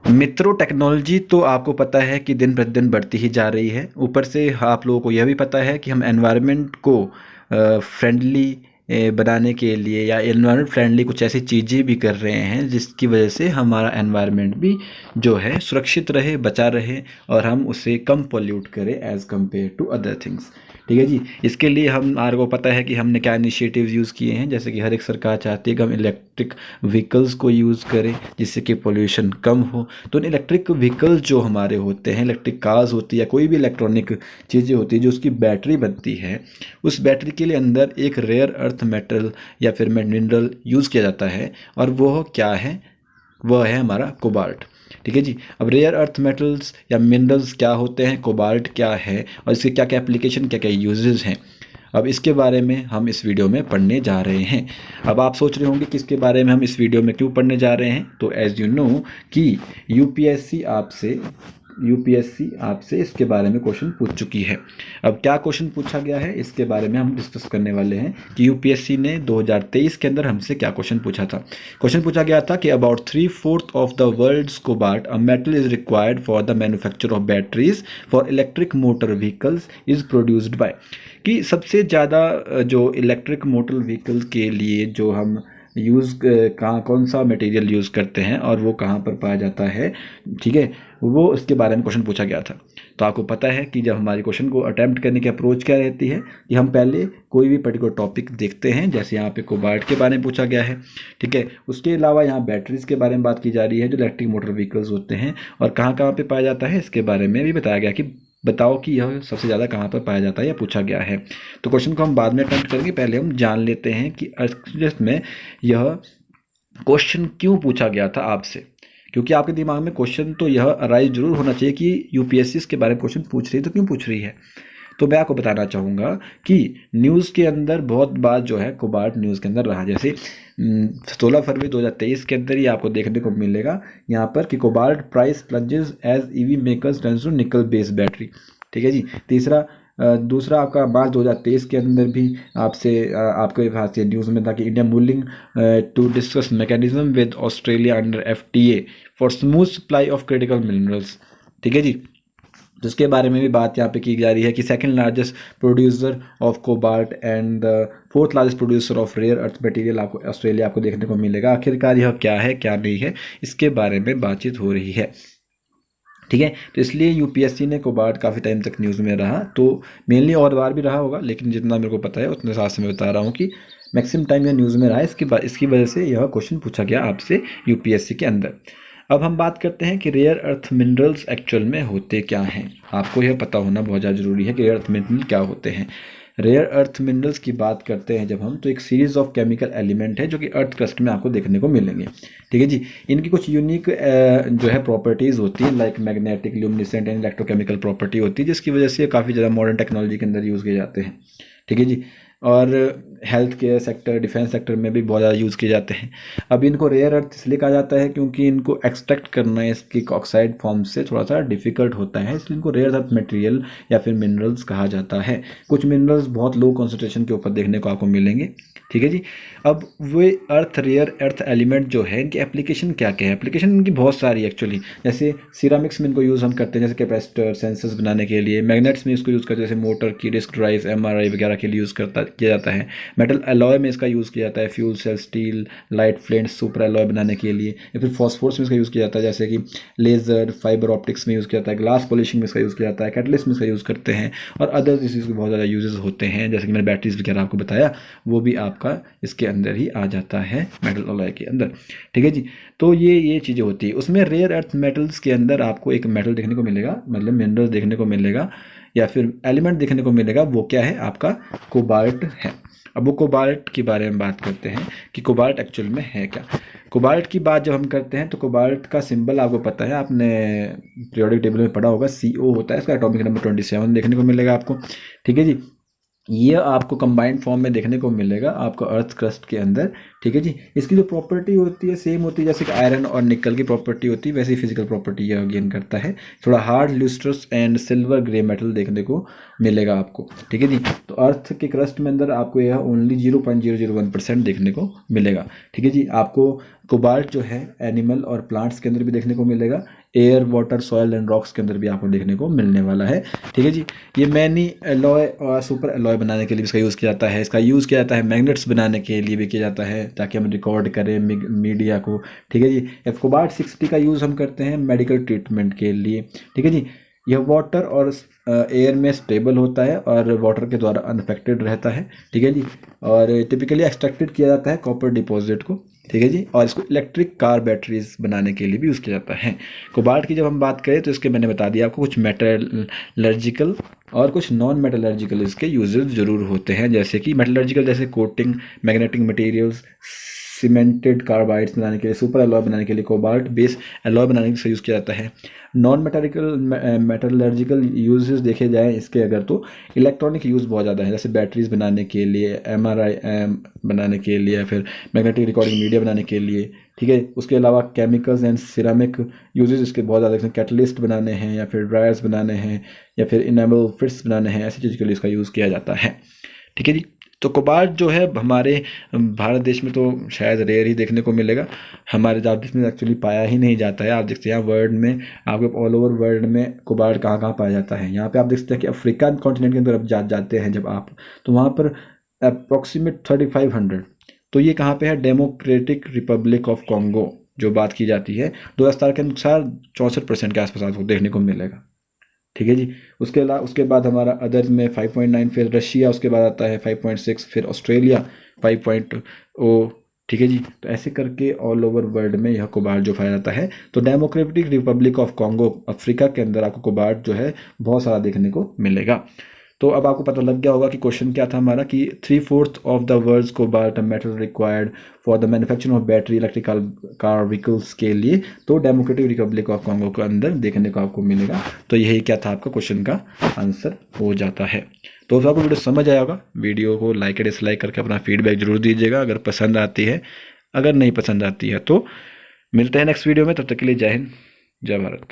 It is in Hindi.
मित्रों, टेक्नोलॉजी तो आपको पता है कि दिन प्रतिदिन बढ़ती ही जा रही है। ऊपर से आप लोगों को यह भी पता है कि हम एनवायरनमेंट को फ्रेंडली बनाने के लिए या एनवायरनमेंट फ्रेंडली कुछ ऐसी चीज़ें भी कर रहे हैं जिसकी वजह से हमारा एनवायरनमेंट भी जो है सुरक्षित रहे, बचा रहे और हम उसे कम पोल्यूट करें as compare to other things. ठीक है जी। इसके लिए हमारे को पता है कि हमने क्या इनिशिएटिव्स यूज़ किए हैं, जैसे कि हर एक सरकार चाहती है कि हम इलेक्ट्रिक व्हीकल्स को यूज़ करें जिससे कि पोल्यूशन कम हो। तो इलेक्ट्रिक व्हीकल्स जो हमारे होते हैं, इलेक्ट्रिक कार्स होती है या कोई भी इलेक्ट्रॉनिक चीज़ें होती है जो उसकी बैटरी बनती है, उस बैटरी के लिए अंदर एक रेयर अर्थ मेटल या फिर मिनरल यूज़ किया जाता है और वह क्या है, वह है हमारा कोबाल्ट। ठीक है जी। अब रेयर अर्थ मेटल्स या मिनरल्स क्या होते हैं, कोबाल्ट क्या है और इसके क्या क्या एप्लीकेशन, क्या क्या यूजेस हैं, अब इसके बारे में हम इस वीडियो में पढ़ने जा रहे हैं। अब आप सोच रहे होंगे कि इसके बारे में हम इस वीडियो में क्यों पढ़ने जा रहे हैं, तो एज़ यू नो कि यूपीएससी आपसे इसके बारे में क्वेश्चन पूछ चुकी है। अब क्या क्वेश्चन पूछा गया है इसके बारे में हम डिस्कस करने वाले हैं कि यूपीएससी ने 2023 के अंदर हमसे क्या क्वेश्चन पूछा था। क्वेश्चन पूछा गया था कि about 3/4 of the world's cobalt a metal is required for the manufacture of batteries for electric motor vehicles is produced by, कि सबसे ज़्यादा जो इलेक्ट्रिक मोटर व्हीकल के लिए जो हम यूज़ कहाँ कौन सा मटेरियल यूज़ करते हैं और वो कहाँ पर पाया जाता है, ठीक है, वो इसके बारे में क्वेश्चन पूछा गया था। तो आपको पता है कि जब हमारे क्वेश्चन को अटैम्प्ट करने की अप्रोच क्या रहती है कि हम पहले कोई भी पर्टिकुलर टॉपिक देखते हैं, जैसे यहाँ पे कोबाल्ट के बारे में पूछा गया है, ठीक है, उसके अलावा यहाँ बैटरीज के बारे में बात की जा रही है जो इलेक्ट्रिक मोटर व्हीकल्स होते हैं और कहाँ कहाँ पे पाया जाता है इसके बारे में भी बताया गया कि बताओ कि यह सबसे ज़्यादा कहाँ पर पाया जाता है या पूछा गया है। तो क्वेश्चन को हम बाद में अटेम्प्ट करेंगे, पहले हम जान लेते हैं कि अर्थ में यह क्वेश्चन क्यों पूछा गया था आपसे, क्योंकि आपके दिमाग में क्वेश्चन तो यह अराइज जरूर होना चाहिए कि यूपीएससी इसके बारे में क्वेश्चन पूछ रही है तो क्यों पूछ रही है। तो मैं आपको बताना चाहूँगा कि न्यूज़ के अंदर बहुत बार जो है कोबाल्ट न्यूज़ के अंदर रहा, जैसे 16 फरवरी 2023 के अंदर ही आपको देखने को मिलेगा यहाँ पर कि cobalt price plunges as EV makers turns to nickel based battery. ठीक है जी। दूसरा आपका मार्च 2023 के अंदर भी आपके पास ये न्यूज़ में था कि India moving to discuss mechanism with Australia under FTA for smooth supply of critical minerals. ठीक है जी। जिसके बारे में भी बात यहाँ पे की जा रही है कि second largest producer of cobalt and fourth largest producer of rare earth material आपको ऑस्ट्रेलिया आपको देखने को मिलेगा। आखिरकार यह क्या है क्या नहीं है इसके बारे में बातचीत हो रही है। ठीक है, तो इसलिए यूपीएससी ने कोबाल्ट काफ़ी टाइम तक न्यूज़ में रहा, तो मेनली और बार भी रहा होगा, लेकिन जितना मेरे को पता है उतने साथ से मैं बता रहा हूँ कि मैक्सिमम टाइम यह न्यूज़ में रहा है। इसकी वजह से यह क्वेश्चन पूछा गया आपसे यूपीएससी के अंदर। अब हम बात करते हैं कि रेयर अर्थ मिनरल्स एक्चुअल में होते क्या हैं। आपको यह पता होना बहुत ज़्यादा ज़रूरी है कि रेयर अर्थ मिनरल क्या होते हैं। रेयर अर्थ मिनरल्स की बात करते हैं जब हम, तो एक सीरीज ऑफ केमिकल एलिमेंट है जो कि अर्थ क्रस्ट में आपको देखने को मिलेंगे। ठीक है जी। इनकी कुछ यूनिक जो है प्रॉपर्टीज़ होती है, like magnetic, luminescent and electrochemical property होती है, जिसकी वजह से काफ़ी ज़्यादा मॉडर्न टेक्नोलॉजी के अंदर यूज़ किए जाते हैं। ठीक है जी। और health care sector, defence sector में भी बहुत ज़्यादा यूज़ किए जाते हैं। अब इनको रेयर अर्थ इसलिए कहा जाता है क्योंकि इनको एक्सट्रैक्ट करना इसकी ऑक्साइड फॉर्म से थोड़ा सा डिफिकल्ट होता है, इसलिए इनको रेयर अर्थ मटेरियल या फिर मिनरल्स कहा जाता है। कुछ मिनरल्स बहुत लो कॉन्सेंट्रेशन के ऊपर देखने को आपको मिलेंगे। ठीक है जी। अब वे रेयर अर्थ एलिमेंट जो है इनकी एप्लीकेशन क्या क्या है, एप्लीकेशन इनकी बहुत सारी एक्चुअली, जैसे सिरामिक्स में इनको यूज़ हम करते हैं, जैसे कैपेसिटर, सेंसर्स बनाने के लिए। मैग्नेट्स में इसको यूज़ करते हैं, जैसे मोटर की डिस्क ड्राइव, एमआरआई वगैरह के लिए यूज़ किया जाता है। मेटल अलॉय में इसका यूज़ किया जाता है, fuel cell, steel, light flint, super alloy बनाने के लिए। या फिर फॉस्फोरस में इसका यूज़ किया जाता है, जैसे कि लेज़र, फाइबर ऑप्टिक्स में यूज़ किया जाता है, ग्लास पॉलिशिंग में इसका यूज़ किया जाता है, कैटलिस्ट में इसका यूज़ करते हैं, और अदर इसके बहुत ज़्यादा यूजेस होते हैं, जैसे कि मैंने बैटरीज वगैरह आपको बताया, वो भी आपका इसके अंदर ही आ जाता है, मेटल अलॉय के अंदर। ठीक है जी। तो ये चीज़ें होती है। उसमें रेयर अर्थ मेटल्स के अंदर आपको एक मेटल देखने को मिलेगा, मतलब मिनरल्स देखने को मिलेगा या फिर एलिमेंट देखने को मिलेगा, वो क्या है, आपका कोबाल्ट है। अब वो कोबाल्ट के बारे में बात करते हैं कि कोबाल्ट एक्चुअल में है क्या। कोबाल्ट की बात जब हम करते हैं तो कोबाल्ट का सिंबल आपको पता है, आपने पीरियोडिक टेबल में पढ़ा होगा, CO होता है, इसका एटॉमिक नंबर 27 देखने को मिलेगा आपको। ठीक है जी। ये आपको कंबाइंड फॉर्म में देखने को मिलेगा आपको अर्थ क्रस्ट के अंदर। ठीक है जी। इसकी जो प्रॉपर्टी होती है सेम होती है जैसे कि आयरन और निकल की प्रॉपर्टी होती है, वैसे ही फिजिकल प्रॉपर्टी ये गेन करता है। थोड़ा hard, lustrous and silver grey metal देखने को मिलेगा आपको। ठीक है जी। तो अर्थ के क्रस्ट में अंदर आपको यह ओनली 0.001% देखने को मिलेगा। ठीक है जी। आपको कोबाल्ट जो है एनिमल और प्लांट्स के अंदर भी देखने को मिलेगा, air, water, soil and rocks के अंदर भी आपको देखने को मिलने वाला है। ठीक है जी। ये मैनी एलॉय और सुपर एलॉय बनाने के लिए इसका यूज़ किया जाता है। इसका यूज़ किया जाता है मैग्नेट्स बनाने के लिए भी किया जाता है, ताकि हम रिकॉर्ड करें मीडिया को। ठीक है जी। कोबाल्ट 60 का यूज़ हम करते हैं मेडिकल ट्रीटमेंट के लिए। ठीक है जी। यह वाटर और एयर में स्टेबल होता है और वाटर के द्वारा अनअफेक्टेड रहता है। ठीक है जी। और टिपिकली एक्सट्रैक्टेड किया जाता है कॉपर डिपॉजिट को। ठीक है जी। और इसको इलेक्ट्रिक कार बैटरीज बनाने के लिए भी यूज़ किया जाता है। कोबाल्ट की जब हम बात करें तो इसके मैंने बता दिया आपको कुछ मेटलर्जिकल और कुछ नॉन मेटलर्जिकल इसके यूजेस जरूर होते हैं, जैसे कि मेटलर्जिकल जैसे coating, magnetic materials, cemented carbides बनाने के लिए, सुपर एलॉय बनाने के लिए कोबाल्ट बेस एलॉय बनाने के लिए यूज़ किया जाता है। नॉन मेटलर्जिकल यूजेस देखे जाएँ इसके अगर तो इलेक्ट्रॉनिक यूज़ बहुत ज़्यादा है, जैसे बैटरीज बनाने के लिए, MRI बनाने के लिए, फिर मैग्नेटिक रिकॉर्डिंग मीडिया बनाने के लिए। ठीक है। उसके अलावा केमिकल्स एंड सिरामिक यूजेस इसके बहुत ज़्यादा, जैसे कैटलिस्ट बनाने हैं या फिर ड्रायर्स बनाने हैं या फिर इनेबल फिट्स बनाने हैं, ऐसी चीज़ के लिए इसका यूज़ किया जाता है। ठीक है जी। तो कोबाल्ट जो है हमारे भारत देश में तो शायद रेयर ही देखने को मिलेगा, हमारे भारत देश में एक्चुअली पाया ही नहीं जाता है। आप देखते हैं यहाँ वर्ल्ड में, आपके ऑल ओवर वर्ल्ड में कोबाल्ट कहाँ कहाँ पाया जाता है। यहाँ पे आप देख सकते हैं कि अफ्रीका कॉन्टिनेंट के अंदर अब जाते हैं जब आप, तो वहाँ पर अप्रॉक्सीमेट 3500। तो ये कहाँ पे है, डेमोक्रेटिक रिपब्लिक ऑफ कॉन्गो जो बात की जाती है 2017 के अनुसार 64% के आसपास आपको देखने को मिलेगा। ठीक है जी। उसके बाद हमारा अदर्स में 5.9, फिर रशिया, उसके बाद आता है 5.6, फिर ऑस्ट्रेलिया 5.0। ठीक है जी। तो ऐसे करके ऑल ओवर वर्ल्ड में यह कोबाल्ट जो पाया जाता है। तो democratic Republic of Congo Africa के अंदर आपको कोबाल्ट जो है बहुत सारा देखने को मिलेगा। तो अब आपको पता लग गया होगा कि क्वेश्चन क्या था हमारा, कि 3/4 of the world's cobalt metal required for the manufacturing of battery electrical car vehicles के लिए तो डेमोक्रेटिक रिपब्लिक ऑफ कॉन्गो के अंदर देखने को आपको मिलेगा। तो यही क्या था आपका क्वेश्चन का आंसर हो जाता है। तो आपको वीडियो समझ आया होगा। वीडियो को लाइक या डिसलाइक करके अपना फीडबैक जरूर दीजिएगा अगर पसंद आती है, अगर नहीं पसंद आती है तो मिलते हैं नेक्स्ट वीडियो में। तब तक के लिए जय हिंद, जय भारत।